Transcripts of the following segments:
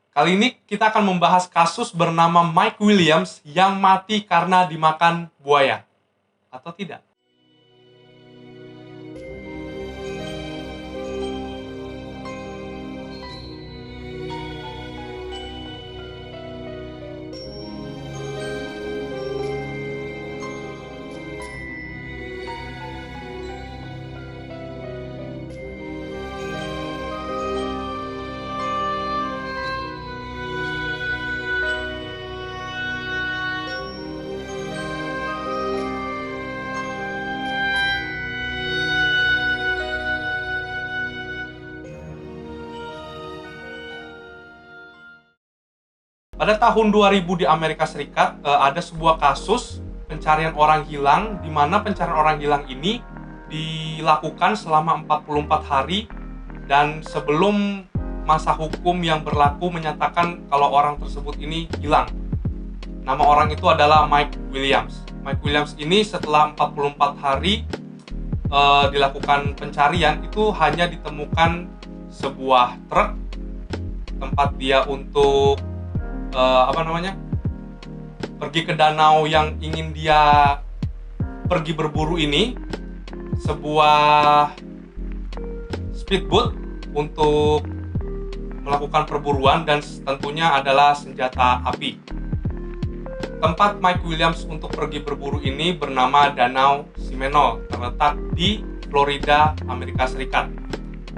Kali ini kita akan membahas kasus bernama Mike Williams yang mati karena dimakan buaya. Atau tidak? Pada tahun 2000 di Amerika Serikat ada sebuah kasus pencarian orang hilang di mana pencarian orang hilang ini dilakukan selama 44 hari dan sebelum masa hukum yang berlaku menyatakan kalau orang tersebut ini hilang. Nama orang itu adalah Mike Williams. Mike Williams ini setelah 44 hari dilakukan pencarian itu hanya ditemukan sebuah truk tempat dia untuk pergi ke danau yang ingin dia pergi berburu ini, sebuah speedboat untuk melakukan perburuan dan tentunya adalah senjata api. Tempat Mike Williams untuk pergi berburu ini bernama Danau Seminole, terletak di Florida, Amerika Serikat.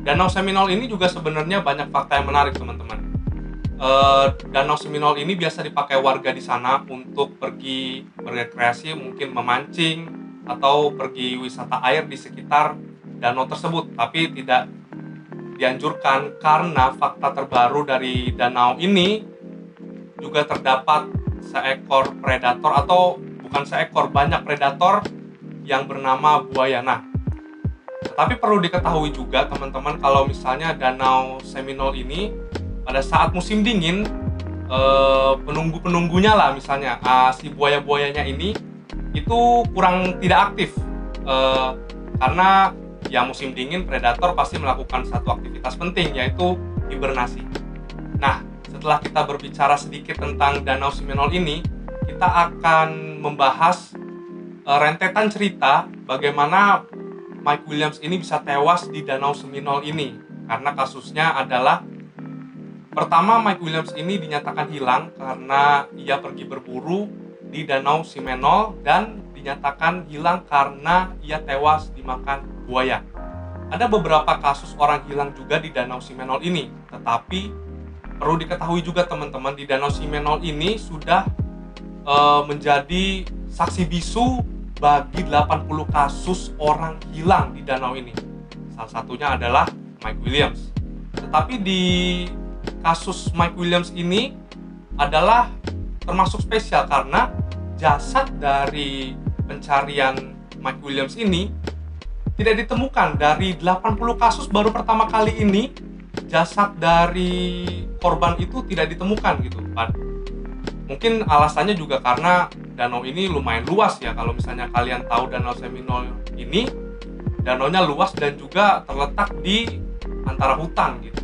Danau Seminole ini juga sebenarnya banyak fakta yang menarik, teman-teman. Danau Seminole ini biasa dipakai warga di sana untuk pergi berrekreasi, mungkin memancing atau pergi wisata air di sekitar danau tersebut, tapi tidak dianjurkan karena fakta terbaru dari danau ini juga terdapat seekor predator, atau bukan seekor, banyak predator yang bernama buaya. Nah, tetapi perlu diketahui juga teman-teman kalau misalnya Danau Seminole ini pada saat musim dingin, penunggu-penunggunya lah misalnya si buaya-buayanya ini itu kurang tidak aktif, karena ya musim dingin predator pasti melakukan satu aktivitas penting, yaitu hibernasi. Nah, setelah kita berbicara sedikit tentang Danau Seminole ini, kita akan membahas rentetan cerita bagaimana Mike Williams ini bisa tewas di Danau Seminole ini. Karena kasusnya adalah, pertama, Mike Williams ini dinyatakan hilang karena ia pergi berburu di Danau Seminole dan dinyatakan hilang karena ia tewas dimakan buaya. Ada beberapa kasus orang hilang juga di Danau Seminole ini, tetapi perlu diketahui juga teman-teman, di Danau Seminole ini sudah menjadi saksi bisu bagi 80 kasus orang hilang di danau ini. Salah satunya adalah Mike Williams. Tetapi di kasus Mike Williams ini adalah termasuk spesial karena jasad dari pencarian Mike Williams ini tidak ditemukan. Dari 80 kasus, baru pertama kali ini jasad dari korban itu tidak ditemukan gitu kan. Mungkin alasannya juga karena danau ini lumayan luas ya. Kalau misalnya kalian tahu Danau Seminole ini, danaunya luas dan juga terletak di antara hutan gitu.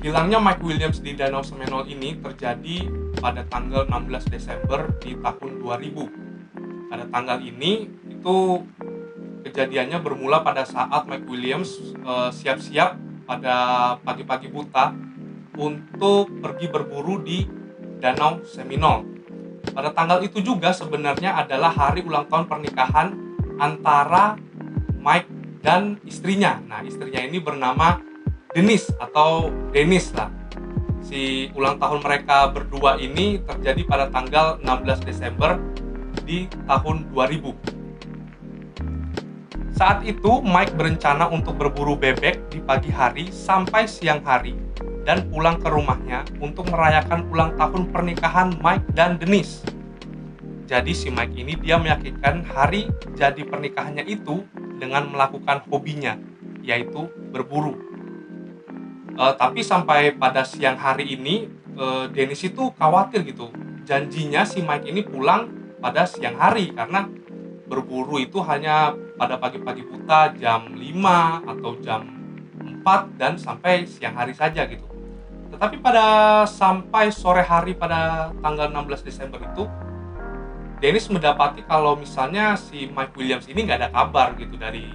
Hilangnya Mike Williams di Danau Seminole ini terjadi pada tanggal 16 Desember di tahun 2000. Pada tanggal ini itu kejadiannya bermula pada saat Mike Williams siap-siap pada pagi-pagi buta untuk pergi berburu di Danau Seminole. Pada tanggal itu juga sebenarnya adalah hari ulang tahun pernikahan antara Mike dan istrinya. Nah, istrinya ini bernama Denise atau Dennis lah. Si ulang tahun mereka berdua ini terjadi pada tanggal 16 Desember di tahun 2000. Saat itu Mike berencana untuk berburu bebek di pagi hari sampai siang hari dan pulang ke rumahnya untuk merayakan ulang tahun pernikahan Mike dan Denise. Jadi si Mike ini dia meyakinkan hari jadi pernikahannya itu dengan melakukan hobinya, yaitu berburu. Tapi sampai pada siang hari ini, Dennis itu khawatir gitu. Janjinya si Mike ini pulang pada siang hari karena berburu itu hanya pada pagi-pagi buta jam 5 atau jam 4 dan sampai siang hari saja gitu. Tetapi pada sampai sore hari pada tanggal 16 Desember itu, Dennis mendapati kalau misalnya si Mike Williams ini nggak ada kabar gitu dari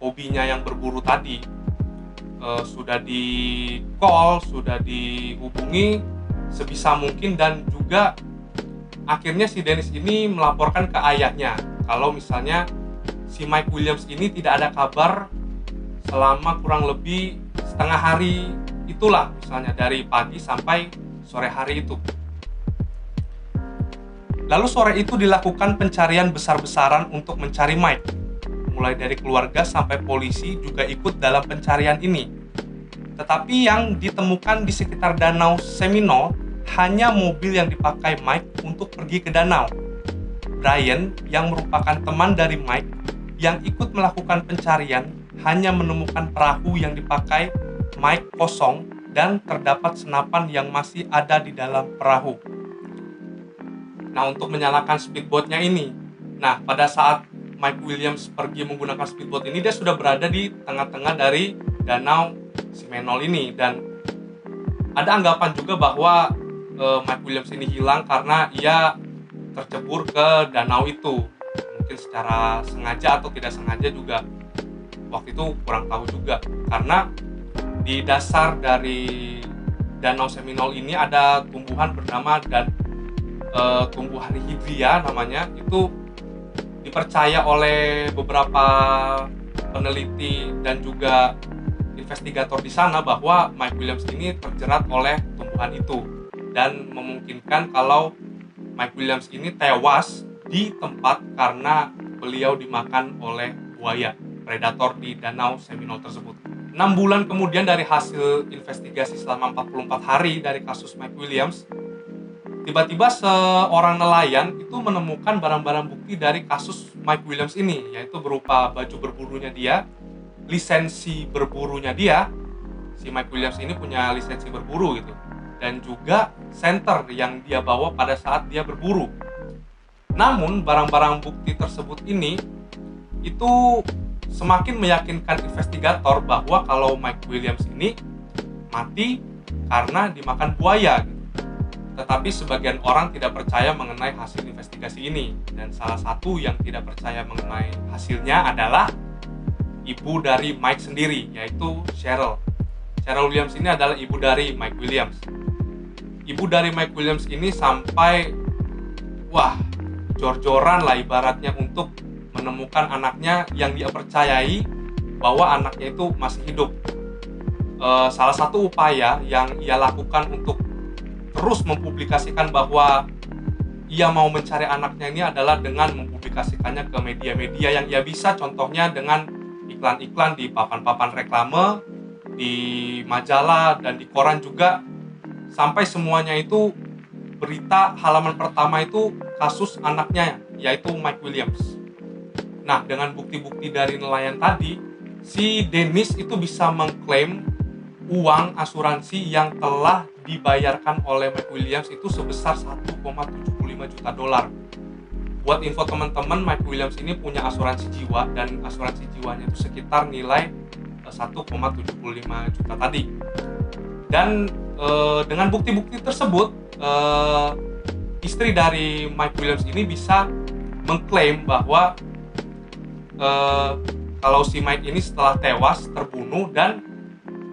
hobinya yang berburu tadi. Sudah di call, sudah dihubungi sebisa mungkin, dan juga akhirnya si Dennis ini melaporkan ke ayahnya kalau misalnya si Mike Williams ini tidak ada kabar selama kurang lebih setengah hari itulah, misalnya dari pagi sampai sore hari itu. Lalu sore itu dilakukan pencarian besar-besaran untuk mencari Mike. Mulai dari keluarga sampai polisi juga ikut dalam pencarian ini. Tetapi yang ditemukan di sekitar Danau Seminole hanya mobil yang dipakai Mike untuk pergi ke danau. Brian, yang merupakan teman dari Mike yang ikut melakukan pencarian, hanya menemukan perahu yang dipakai Mike kosong dan terdapat senapan yang masih ada di dalam perahu. Nah, untuk menyalakan speedboatnya ini, nah pada saat Mike Williams pergi menggunakan speedboat ini, dia sudah berada di tengah-tengah dari Danau Seminole ini, dan ada anggapan juga bahwa Mike Williams ini hilang karena ia tercebur ke danau itu, mungkin secara sengaja atau tidak sengaja juga, waktu itu kurang tahu juga, karena di dasar dari Danau Seminole ini ada tumbuhan bernama tumbuhan hydria namanya. Itu dipercaya oleh beberapa peneliti dan juga investigator di sana bahwa Mike Williams ini terjerat oleh tumbuhan itu, dan memungkinkan kalau Mike Williams ini tewas di tempat karena beliau dimakan oleh buaya predator di Danau Seminole tersebut. 6 bulan kemudian dari hasil investigasi selama 44 hari dari kasus Mike Williams, tiba-tiba seorang nelayan itu menemukan barang-barang bukti dari kasus Mike Williams ini, yaitu berupa baju berburunya dia, lisensi berburunya dia. Si Mike Williams ini punya lisensi berburu gitu, dan juga senter yang dia bawa pada saat dia berburu. Namun barang-barang bukti tersebut ini itu semakin meyakinkan investigator bahwa kalau Mike Williams ini mati karena dimakan buaya gitu. Tetapi sebagian orang tidak percaya mengenai hasil investigasi ini, dan salah satu yang tidak percaya mengenai hasilnya adalah ibu dari Mike sendiri, yaitu Cheryl. Cheryl Williams ini adalah ibu dari Mike Williams. Ibu dari Mike Williams ini sampai jor-joran lah ibaratnya untuk menemukan anaknya yang dia percayai bahwa anaknya itu masih hidup. Salah satu upaya yang ia lakukan untuk terus mempublikasikan bahwa ia mau mencari anaknya ini adalah dengan mempublikasikannya ke media-media yang ia bisa, contohnya dengan iklan-iklan di papan-papan reklame, di majalah, dan di koran juga, sampai semuanya itu berita halaman pertama itu kasus anaknya, yaitu Mike Williams. Nah, dengan bukti-bukti dari nelayan tadi, si Dennis itu bisa mengklaim uang asuransi yang telah dibayarkan oleh Mike Williams itu sebesar 1,75 juta dolar. Buat info teman-teman, Mike Williams ini punya asuransi jiwa, dan asuransi jiwanya itu sekitar nilai 1,75 juta tadi. Dan dengan bukti-bukti tersebut, istri dari Mike Williams ini bisa mengklaim bahwa kalau si Mike ini setelah tewas terbunuh, dan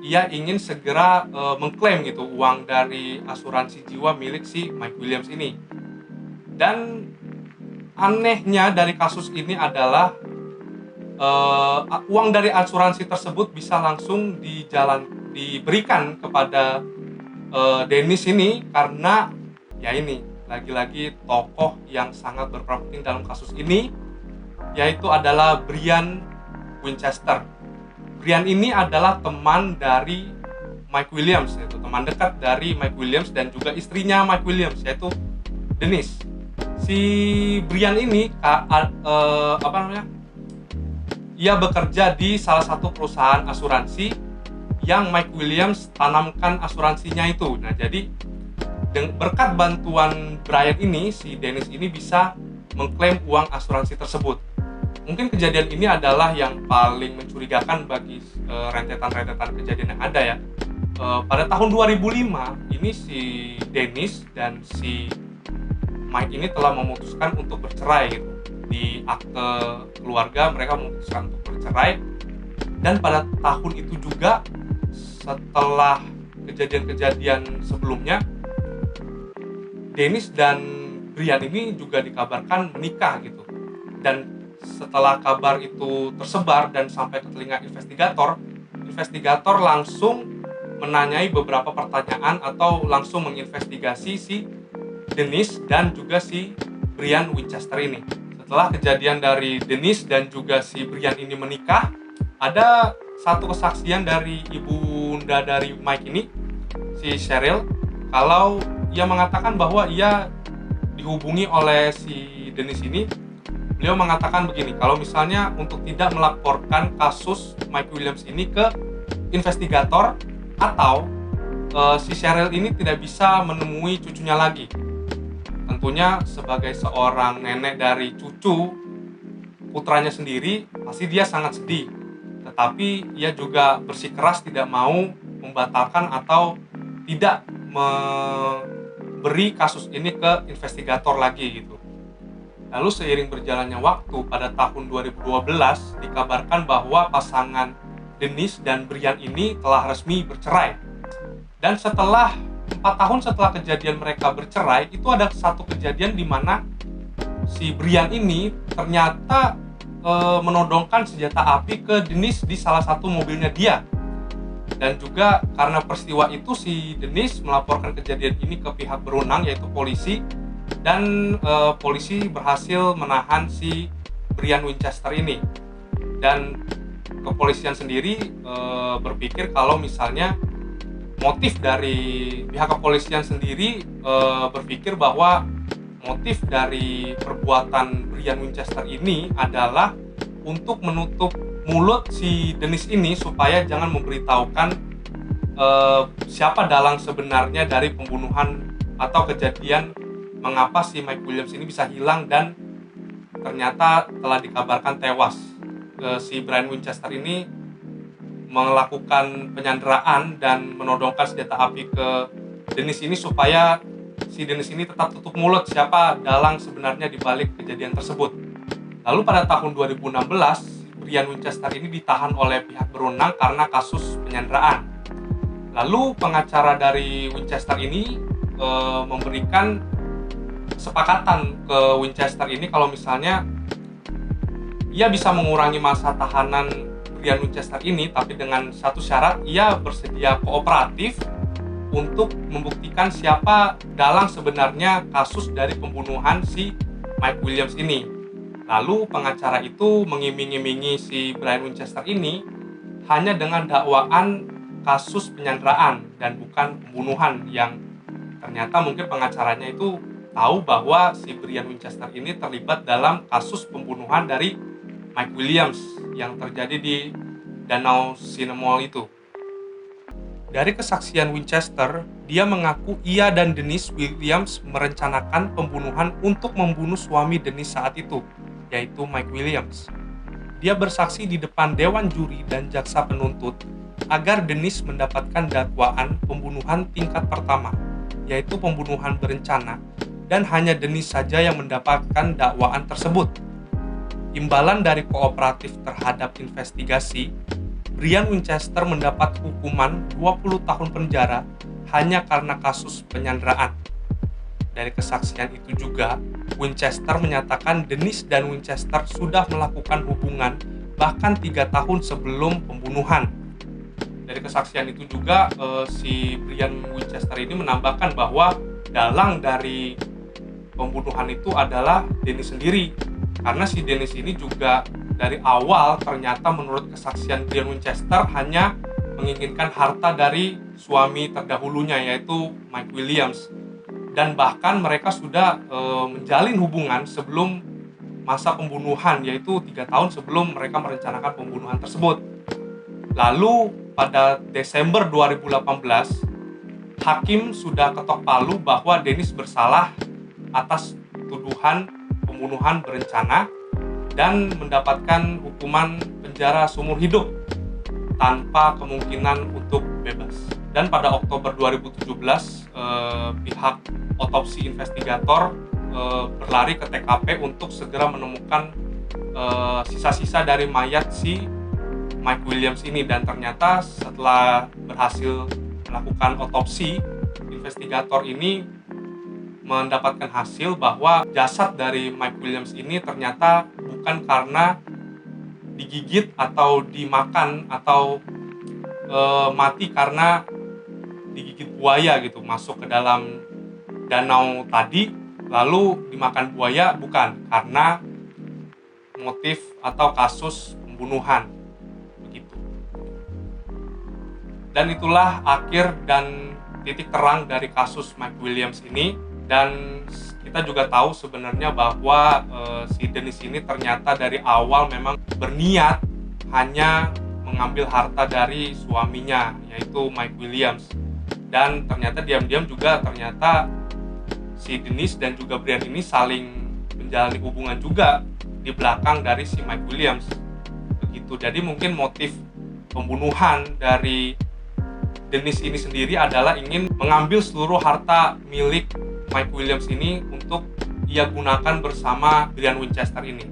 ia ingin segera mengklaim gitu uang dari asuransi jiwa milik si Mike Williams ini. Dan anehnya dari kasus ini adalah uang dari asuransi tersebut bisa langsung diberikan kepada Dennis ini, karena ya ini lagi-lagi tokoh yang sangat berperan penting dalam kasus ini, yaitu adalah Brian Winchester. Brian ini adalah teman dari Mike Williams, yaitu teman dekat dari Mike Williams, dan juga istrinya Mike Williams, yaitu Dennis. Si Brian ini ia bekerja di salah satu perusahaan asuransi yang Mike Williams tanamkan asuransinya itu. Nah, jadi berkat bantuan Brian ini, si Dennis ini bisa mengklaim uang asuransi tersebut. Mungkin kejadian ini adalah yang paling mencurigakan bagi rentetan-rentetan kejadian yang ada ya. Pada tahun 2005 ini si Dennis dan si Mike ini telah memutuskan untuk bercerai gitu. Di akte keluarga mereka memutuskan untuk bercerai, dan pada tahun itu juga setelah kejadian-kejadian sebelumnya, Dennis dan Brian ini juga dikabarkan menikah gitu. Dan setelah kabar itu tersebar dan sampai ke telinga investigator langsung menanyai beberapa pertanyaan atau langsung menginvestigasi si Dennis dan juga si Brian Winchester ini. Setelah kejadian dari Dennis dan juga si Brian ini menikah, ada satu kesaksian dari ibunda dari Mike ini, si Cheryl, kalau ia mengatakan bahwa ia dihubungi oleh si Dennis ini. Beliau mengatakan begini, kalau misalnya untuk tidak melaporkan kasus Mike Williams ini ke investigator, atau si Cheryl ini tidak bisa menemui cucunya lagi. Tentunya sebagai seorang nenek dari cucu putranya sendiri, pasti dia sangat sedih. Tetapi ia juga bersikeras tidak mau membatalkan atau tidak memberi kasus ini ke investigator lagi gitu. Lalu seiring berjalannya waktu, pada tahun 2012 dikabarkan bahwa pasangan Dennis dan Brian ini telah resmi bercerai. Dan setelah 4 tahun setelah kejadian mereka bercerai, itu ada satu kejadian di mana si Brian ini ternyata menodongkan senjata api ke Dennis di salah satu mobilnya dia. Dan juga karena peristiwa itu, si Dennis melaporkan kejadian ini ke pihak berwenang yaitu polisi, dan polisi berhasil menahan si Brian Winchester ini. Dan kepolisian sendiri berpikir kalau misalnya motif dari pihak kepolisian sendiri berpikir bahwa motif dari perbuatan Brian Winchester ini adalah untuk menutup mulut si Dennis ini supaya jangan memberitahukan siapa dalang sebenarnya dari pembunuhan atau kejadian mengapa si Mike Williams ini bisa hilang dan ternyata telah dikabarkan tewas. Si Brian Winchester ini melakukan penyanderaan dan menodongkan senjata api ke Dennis ini supaya si Dennis ini tetap tutup mulut siapa dalang sebenarnya di balik kejadian tersebut. Lalu pada tahun 2016, Brian Winchester ini ditahan oleh pihak berwenang karena kasus penyanderaan. Lalu pengacara dari Winchester ini memberikan kesepakatan ke Winchester ini kalau misalnya ia bisa mengurangi masa tahanan Brian Winchester ini, tapi dengan satu syarat, ia bersedia kooperatif untuk membuktikan siapa dalang sebenarnya kasus dari pembunuhan si Mike Williams ini. Lalu pengacara itu mengiming-imingi si Brian Winchester ini hanya dengan dakwaan kasus penyanderaan dan bukan pembunuhan, yang ternyata mungkin pengacaranya itu tahu bahwa si Brian Winchester ini terlibat dalam kasus pembunuhan dari Mike Williams yang terjadi di Danau Cinnamon itu. Dari kesaksian Winchester, dia mengaku ia dan Dennis Williams merencanakan pembunuhan untuk membunuh suami Dennis saat itu, yaitu Mike Williams. Dia bersaksi di depan dewan juri dan jaksa penuntut agar Dennis mendapatkan dakwaan pembunuhan tingkat pertama, yaitu pembunuhan berencana, dan hanya Dennis saja yang mendapatkan dakwaan tersebut. Imbalan dari kooperatif terhadap investigasi, Brian Winchester mendapat hukuman 20 tahun penjara hanya karena kasus penyanderaan. Dari kesaksian itu juga, Winchester menyatakan Dennis dan Winchester sudah melakukan hubungan bahkan 3 tahun sebelum pembunuhan. Dari kesaksian itu juga, si Brian Winchester ini menambahkan bahwa dalang dari pembunuhan itu adalah Dennis sendiri. Karena si Dennis ini juga dari awal ternyata menurut kesaksian Brian Winchester hanya menginginkan harta dari suami terdahulunya yaitu Mike Williams. Dan bahkan mereka sudah menjalin hubungan sebelum masa pembunuhan, yaitu 3 tahun sebelum mereka merencanakan pembunuhan tersebut. Lalu pada Desember 2018, hakim sudah ketok palu bahwa Dennis bersalah atas tuduhan pembunuhan berencana dan mendapatkan hukuman penjara seumur hidup tanpa kemungkinan untuk bebas. Dan pada Oktober 2017 pihak otopsi investigator berlari ke TKP untuk segera menemukan sisa-sisa dari mayat si Mike Williams ini, dan ternyata setelah berhasil melakukan otopsi, investigator ini mendapatkan hasil bahwa jasad dari Mike Williams ini ternyata bukan karena digigit atau dimakan atau mati karena digigit buaya gitu, masuk ke dalam danau tadi lalu dimakan buaya, bukan, karena motif atau kasus pembunuhan begitu. Dan itulah akhir dan titik terang dari kasus Mike Williams ini. Dan kita juga tahu sebenarnya bahwa si Dennis ini ternyata dari awal memang berniat hanya mengambil harta dari suaminya, yaitu Mike Williams. Dan ternyata diam-diam juga ternyata si Dennis dan juga Brian ini saling menjalani hubungan juga di belakang dari si Mike Williams begitu. Jadi mungkin motif pembunuhan dari Dennis ini sendiri adalah ingin mengambil seluruh harta milik Mike Williams ini untuk ia gunakan bersama Brian Winchester ini.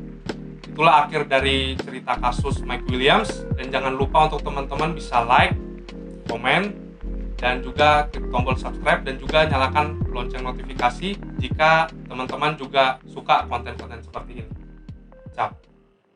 Itulah akhir dari cerita kasus Mike Williams, dan jangan lupa untuk teman-teman bisa like, komen, dan juga klik tombol subscribe, dan juga nyalakan lonceng notifikasi jika teman-teman juga suka konten-konten seperti ini. Ciao.